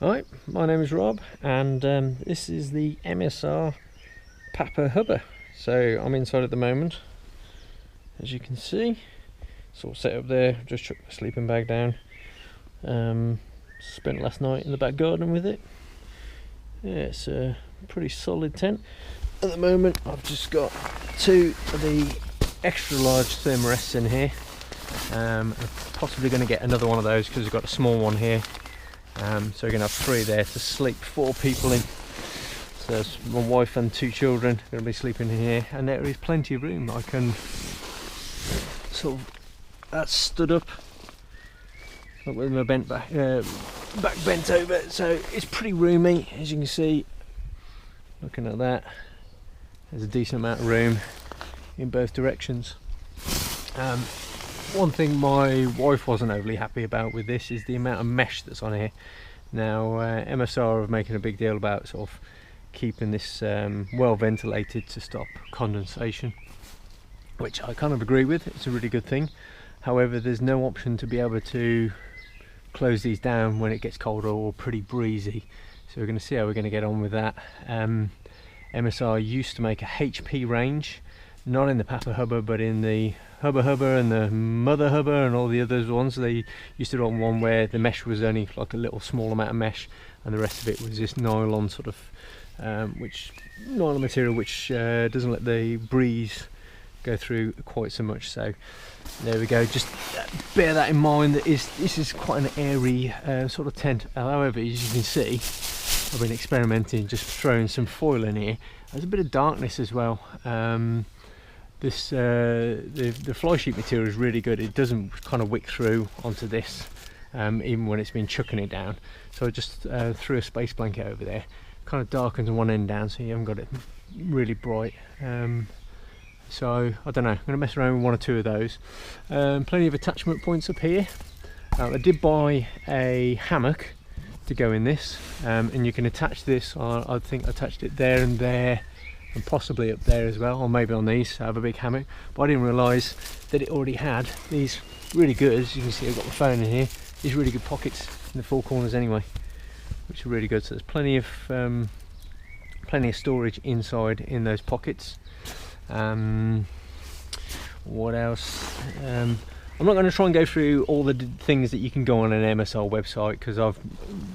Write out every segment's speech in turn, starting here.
Hi, my name is Rob, and this is the MSR Pappa hubba. So I'm inside at the moment, as you can see. It's all set up there. Just chucked my sleeping bag down. Spent last night in the back garden with it. Yeah, it's a pretty solid tent. At the moment, I've just got two of the extra large thermarests in here. I'm possibly going to get another one of those because I've got a small one here. So we're going to have three there to sleep 4 people in. So there's my wife and 2 children going to be sleeping in here, and there is plenty of room. I can sort of, that's stood up with my back bent over, so it's pretty roomy, as you can see. Looking at that, there's a decent amount of room in both directions. One thing my wife wasn't overly happy about with this is the amount of mesh that's on here. Now MSR are making a big deal about sort of keeping this well ventilated to stop condensation, which I kind of agree with. It's a really good thing. However, there's no option to be able to close these down when it gets colder or pretty breezy. So we're going to see how we're going to get on with that. MSR used to make a HP range, not in the Pappa hubba, but in the hubba hubba and the mother hubba and all the other ones. They used to do one where the mesh was only like a little small amount of mesh, and the rest of it was this nylon sort of nylon material which doesn't let the breeze go through quite so much. So there we go, just bear that in mind, that this is quite an airy sort of tent. However, as you can see, I've been experimenting, just throwing some foil in here. There's a bit of darkness as well. This the fly sheet material is really good. It doesn't kind of wick through onto this, even when it's been chucking it down. So I just threw a space blanket over there, kind of darkens one end down so you haven't got it really bright. So I don't know, I'm going to mess around with 1 or 2 of those. Plenty of attachment points up here. I did buy a hammock to go in this, and you can attach this. I think I attached it there and there, and possibly up there as well, or maybe on these. I have a big hammock, but I didn't realise that it already had these really good, as you can see I've got my phone in here, these really good pockets in the 4 corners anyway, which are really good. So there's plenty of storage inside in those pockets. What else? I'm not going to try and go through all the things that you can go on an MSR website, because I've,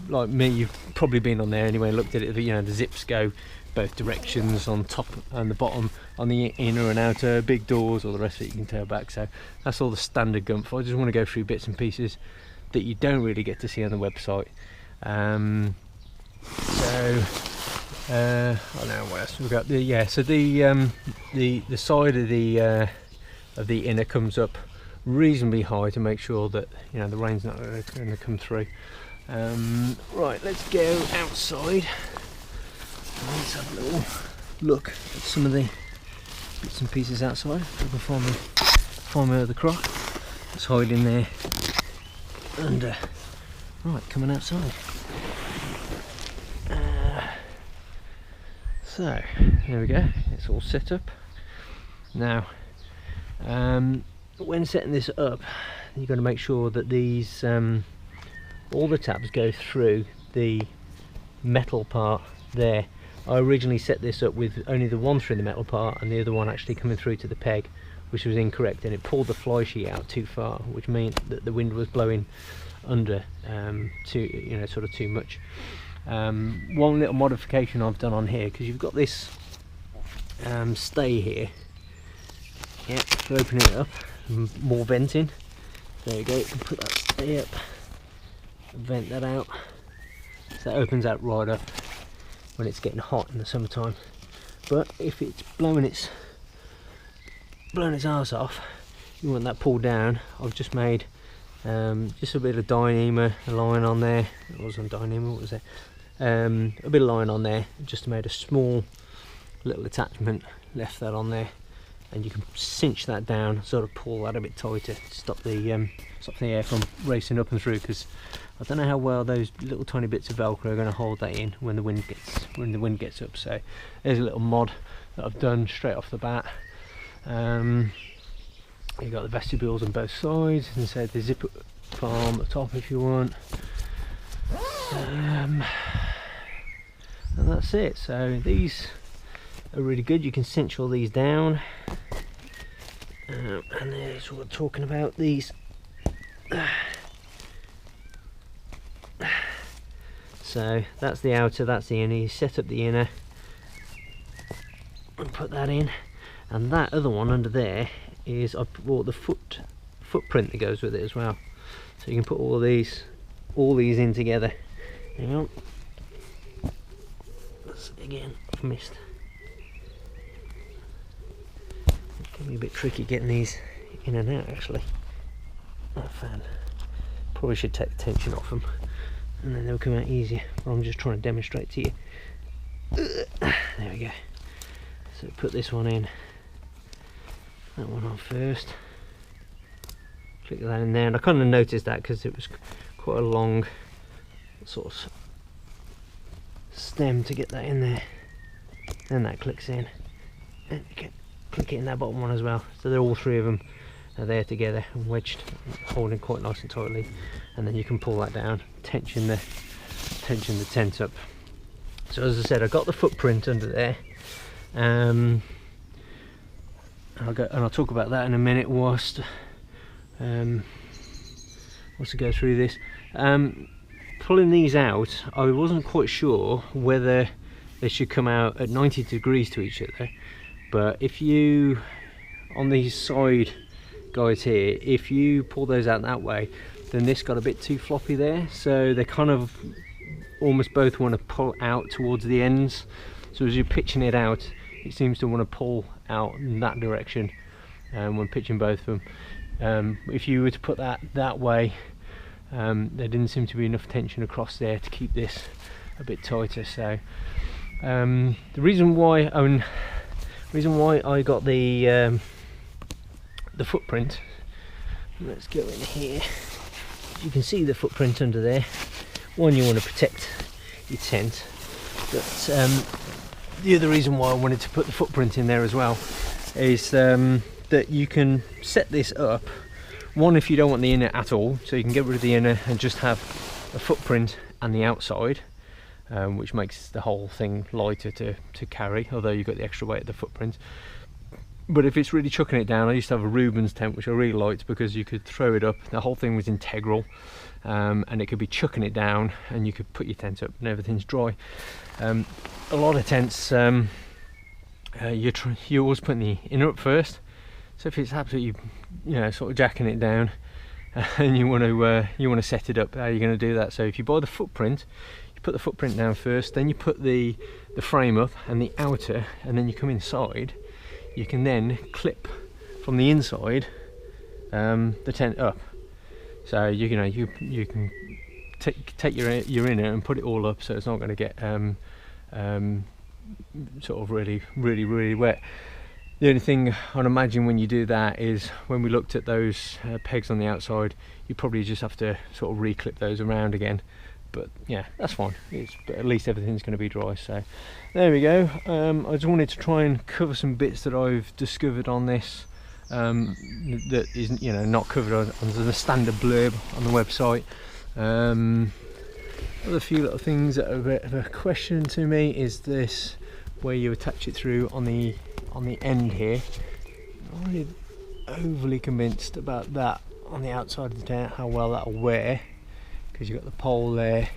like me, you've probably been on there anyway, looked at it. You know, the zips go both directions, on top and the bottom, on the inner and outer, big doors, all the rest of it you can tail back. So that's all the standard gumph. I just want to go through bits and pieces that you don't really get to see on the website. I don't know what else we've got. So the side of the inner comes up reasonably high to make sure that, you know, the rain's not going to come through. Right, let's go outside. Let's have a little look at some of the bits and pieces outside. If I can find my other croc. Let's hide in there. And right, coming outside. So there we go. It's all set up. Now, when setting this up, you've got to make sure that these all the tabs go through the metal part there. I originally set this up with only the one through the metal part and the other one actually coming through to the peg, which was incorrect, and it pulled the fly sheet out too far, which meant that the wind was blowing under sort of too much. One little modification I've done on here, because you've got this stay here. Yeah, if you open it up, more venting. There you go, you can put that stay up, vent that out. So that opens out right up when it's getting hot in the summertime. But if it's blowing its arse off, you want that pulled down. I've just made just a bit of Dyneema line on there. It wasn't Dyneema, what was it? A bit of line on there. Just made a small little attachment, left that on there, and you can cinch that down, sort of pull that a bit tighter to stop the air from racing up and through, because I don't know how well those little tiny bits of Velcro are going to hold that in when the wind gets up. So there's a little mod that I've done straight off the bat. You've got the vestibules on both sides, and so the zip farm at the top if you want. And that's it. So these are really good. You can cinch all these down. And there's what we're talking about, these. So that's the outer, that's the inner. You set up the inner and put that in, and that other one under there is, I bought the footprint that goes with it as well, so you can put all these in together. Hang on, that's, again, I've missed. It can be a bit tricky getting these in and out actually. That fan, probably should take the tension off them and then they'll come out easier, but I'm just trying to demonstrate to you. There we go. So put this one in, that one on first, click that in there, and I kind of noticed that because it was quite a long sort of stem to get that in there. Then that clicks in, and you can click it in that bottom one as well. So they're all three of them are there together and wedged, holding quite nice and tightly, and then you can pull that down, tension the tent up. So as I said, I got the footprint under there. I'll talk about that in a minute whilst to go through this. Pulling these out, I wasn't quite sure whether they should come out at 90 degrees to each other, but if you, on these side guys here, if you pull those out that way, then this got a bit too floppy there, so they kind of almost both want to pull out towards the ends. So as you're pitching it out, it seems to want to pull out in that direction when pitching both of them. If you were to put that way, there didn't seem to be enough tension across there to keep this a bit tighter. So the reason why I got the footprint, let's go in here. You can see the footprint under there. One, you want to protect your tent, but the other reason why I wanted to put the footprint in there as well is that you can set this up, one, if you don't want the inner at all, so you can get rid of the inner and just have a footprint and the outside, which makes the whole thing lighter to carry, although you've got the extra weight of the footprint. But if it's really chucking it down, I used to have a Rubens tent which I really liked because you could throw it up, the whole thing was integral, and it could be chucking it down and you could put your tent up and everything's dry. A lot of tents, you're always putting the inner up first, so if it's absolutely, sort of jacking it down and you want to set it up, how are you going to do that? So if you buy the footprint, you put the footprint down first, then you put the frame up and the outer, and then you come inside. You can then clip from the inside the tent up. So you can take your inner and put it all up, so it's not going to get sort of really wet. The only thing I'd imagine when you do that is when we looked at those pegs on the outside, you probably just have to sort of re-clip those around again. But yeah, that's fine. But at least everything's going to be dry. So there we go. I just wanted to try and cover some bits that I've discovered on this that isn't, not covered under the standard blurb on the website. Other few little things that are a bit of a question to me is this, where you attach it through on the end here. I'm not really overly convinced about that on the outside of the tent, how well that'll wear, because you've got the pole there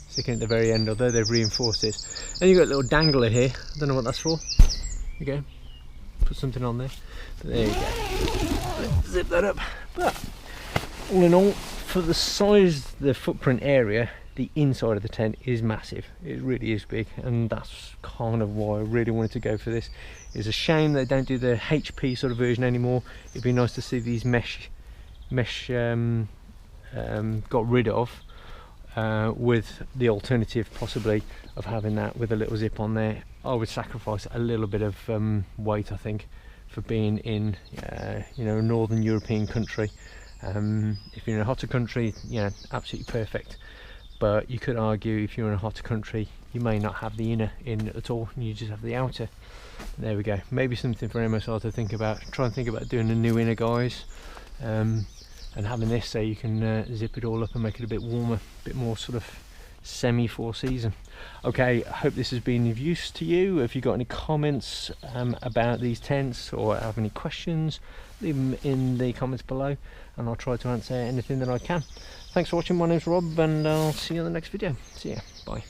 sticking at the very end, although they've reinforced this. And you've got a little dangler here, I don't know what that's for. There you go, put something on there, but there you go. Let's zip that up. But all in all, for the size, the footprint area, the inside of the tent is massive. It really is big, and that's kind of why I really wanted to go for this. It's a shame they don't do the HP sort of version anymore. It'd be nice to see these mesh got rid of, with the alternative possibly of having that with a little zip on there. I would sacrifice a little bit of weight, I think, for being in a northern European country. If you're in a hotter country, absolutely perfect, but you could argue if you're in a hotter country you may not have the inner in at all and you just have the outer. There we go, maybe something for MSR to think about. Try and think about doing a new inner, guys, and having this so you can zip it all up and make it a bit warmer, a bit more sort of semi four season. Okay, I hope this has been of use to you. If you've got any comments about these tents or have any questions, leave them in the comments below and I'll try to answer anything that I can. Thanks for watching. My name's Rob and I'll see you in the next video. See ya. Bye.